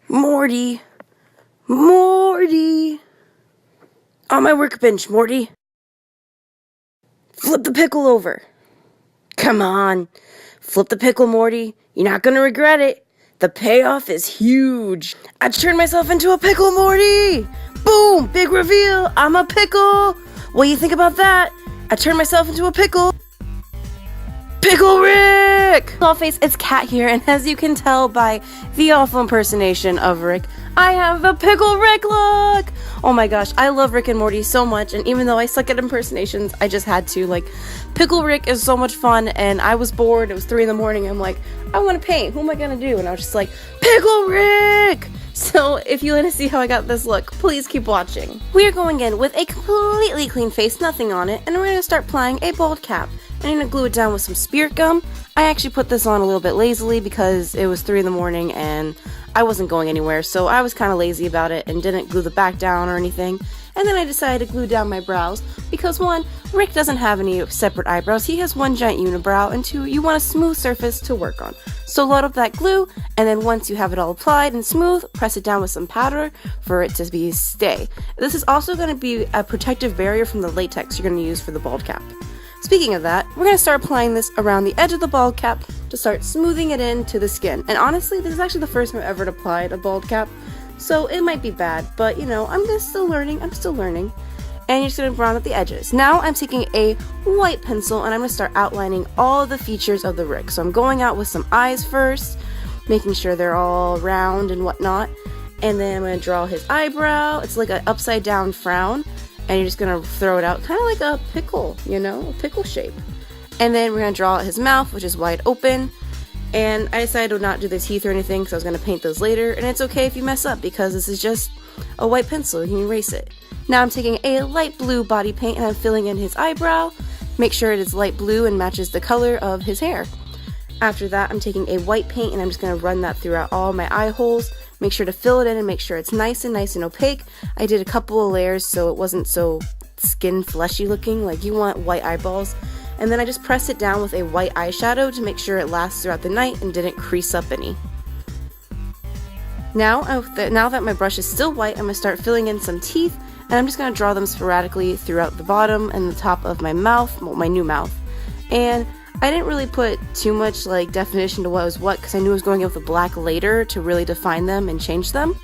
Morty! Morty! On my workbench, Morty! Flip the pickle over! Come on! Flip the pickle, Morty! You're not gonna regret it! The payoff is huge! I turned myself into a pickle, Morty! Boom! Big reveal! I'm a pickle! What do you think about that? I turned myself into a pickle! Pickle Rick! Dollface, it's Cat here, and as you can tell by the awful impersonation of Rick, I have the Pickle Rick look! Oh my gosh, I love Rick and Morty so much, and even though I suck at impersonations, I just had to. Like, Pickle Rick is so much fun, and I was bored. It was 3 in the morning. I'm like, I want to paint. Who am I gonna do? And I was just like, Pickle Rick! So if you want to see how I got this look, please keep watching. We are going in with a completely clean face, nothing on it, and we're going to start applying a bald cap. I'm going to glue it down with some spirit gum. I actually put this on a little bit lazily because it was 3 in the morning and I wasn't going anywhere, so I was kind of lazy about it and didn't glue the back down or anything. And then I decided to glue down my brows because 1, Rick doesn't have any separate eyebrows. He has 1 giant unibrow, and 2, you want a smooth surface to work on. So load up that glue, and then once you have it all applied and smooth, press it down with some powder for it to stay. This is also going to be a protective barrier from the latex you're going to use for the bald cap. Speaking of that, we're going to start applying this around the edge of the bald cap to start smoothing it into the skin. And honestly, this is actually the first time I've ever applied a bald cap, so it might be bad, but you know, I'm still learning. And you're just going to brown up the edges. Now I'm taking a white pencil and I'm going to start outlining all the features of the Rick. So I'm going out with some eyes first, making sure they're all round and whatnot. And then I'm going to draw his eyebrow. It's like an upside down frown. And you're just going to throw it out kind of like a pickle, you know, a pickle shape. And then we're going to draw out his mouth, which is wide open. And I decided to not do the teeth or anything because I was going to paint those later. And it's okay if you mess up because this is just a white pencil. You can erase it. Now I'm taking a light blue body paint and I'm filling in his eyebrow. Make sure it is light blue and matches the color of his hair. After that, I'm taking a white paint and I'm just going to run that throughout all my eye holes. Make sure to fill it in and make sure it's nice and opaque. I did a couple of layers so it wasn't so skin fleshy looking. Like, you want white eyeballs. And then I just press it down with a white eyeshadow to make sure it lasts throughout the night and didn't crease up any. Now that my brush is still white, I'm going to start filling in some teeth. And I'm just going to draw them sporadically throughout the bottom and the top of my mouth, well, my new mouth. And I didn't really put too much like definition to what was what because I knew I was going in with the black later to really define them and change them.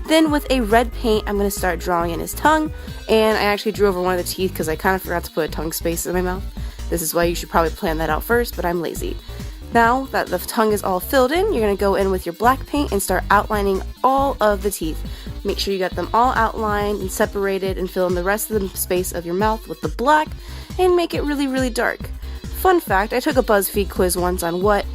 Then with a red paint, I'm going to start drawing in his tongue. And I actually drew over one of the teeth because I kind of forgot to put a tongue space in my mouth. This is why you should probably plan that out first, but I'm lazy. Now that the tongue is all filled in, you're going to go in with your black paint and start outlining all of the teeth. Make sure you got them all outlined and separated and fill in the rest of the space of your mouth with the black and make it really dark. Fun fact, I took a BuzzFeed quiz once on what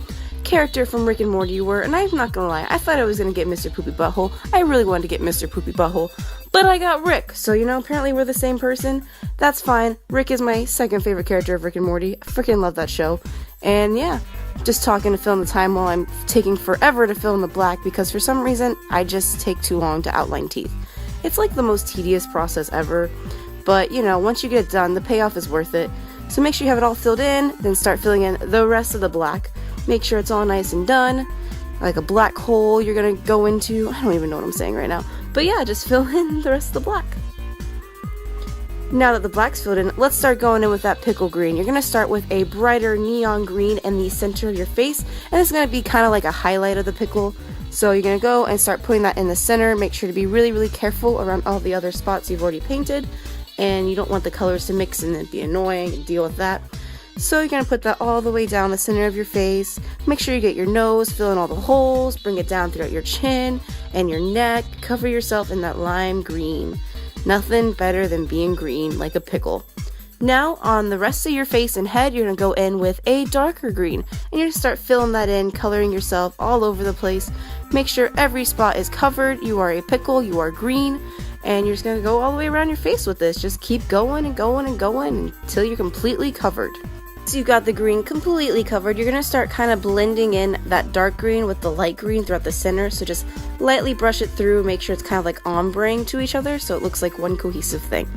character from Rick and Morty you were, and I'm not gonna lie, I thought I was gonna get Mr. Poopy Butthole. I really wanted to get Mr. Poopy Butthole, but I got Rick, so you know, apparently we're the same person. That's fine. Rick is my second favorite character of Rick and Morty. I freaking love that show. And yeah, just talking to fill in the time while I'm taking forever to fill in the black because for some reason, I just take too long to outline teeth. It's like the most tedious process ever, but you know, once you get it done, the payoff is worth it. So make sure you have it all filled in, then start filling in the rest of the black. Make sure it's all nice and done, like a black hole you're gonna go into. I don't even know what I'm saying right now. But yeah, just fill in the rest of the black. Now that the black's filled in, let's start going in with that pickle green. You're gonna start with a brighter neon green in the center of your face, and it's gonna be kind of like a highlight of the pickle. So you're gonna go and start putting that in the center. Make sure to be really careful around all the other spots you've already painted. And you don't want the colors to mix and then be annoying and deal with that. So you're going to put that all the way down the center of your face. Make sure you get your nose, fill in all the holes, bring it down throughout your chin and your neck. Cover yourself in that lime green. Nothing better than being green like a pickle. Now on the rest of your face and head, you're going to go in with a darker green. And you're going to start filling that in, coloring yourself all over the place. Make sure every spot is covered. You are a pickle, you are green. And you're just going to go all the way around your face with this. Just keep going and going until you're completely covered. So you've got the green completely covered. You're going to start kind of blending in that dark green with the light green throughout the center. So just lightly brush it through. Make sure it's kind of like ombre-ing to each other so it looks like one cohesive thing.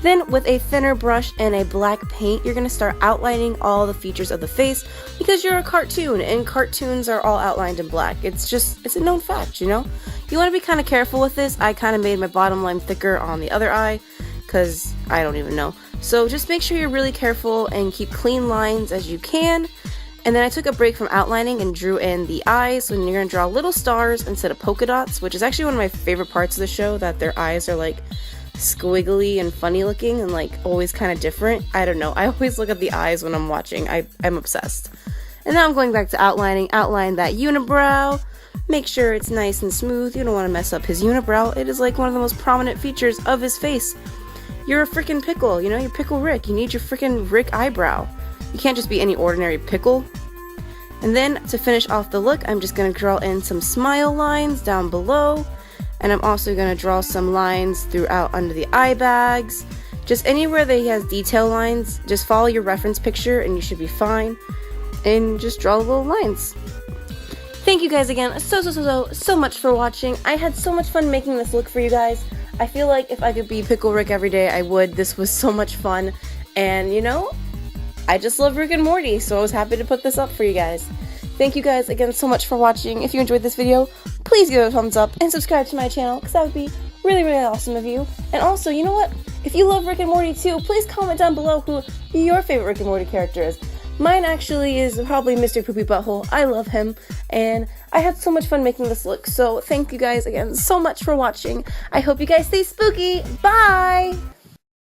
Then with a thinner brush and a black paint, you're going to start outlining all the features of the face because you're a cartoon and cartoons are all outlined in black. It's a known fact, you know? You want to be kind of careful with this. I kind of made my bottom line thicker on the other eye, because I don't even know. So just make sure you're really careful and keep clean lines as you can. And then I took a break from outlining and drew in the eyes. So you're going to draw little stars instead of polka dots, which is actually one of my favorite parts of the show, that their eyes are like squiggly and funny looking and like always kind of different. I don't know. I always look at the eyes when I'm watching. I'm obsessed. And now I'm going back to outlining. Outline that unibrow. Make sure it's nice and smooth. You don't want to mess up his unibrow. It is like one of the most prominent features of his face. You're a freaking pickle, you know? You're Pickle Rick. You need your freaking Rick eyebrow. You can't just be any ordinary pickle. And then to finish off the look, I'm just going to draw in some smile lines down below. And I'm also going to draw some lines throughout under the eye bags. Just anywhere that he has detail lines, just follow your reference picture and you should be fine. And just draw little lines. Thank you guys again so much for watching. I had so much fun making this look for you guys. I feel like if I could be Pickle Rick every day, I would. This was so much fun. And you know, I just love Rick and Morty, so I was happy to put this up for you guys. Thank you guys again so much for watching. If you enjoyed this video, please give it a thumbs up and subscribe to my channel, because that would be really, really awesome of you. And also, you know what? If you love Rick and Morty too, please comment down below who your favorite Rick and Morty character is. Mine actually is probably Mr. Poopy Butthole. I love him, and I had so much fun making this look, so thank you guys again so much for watching. I hope you guys stay spooky. Bye!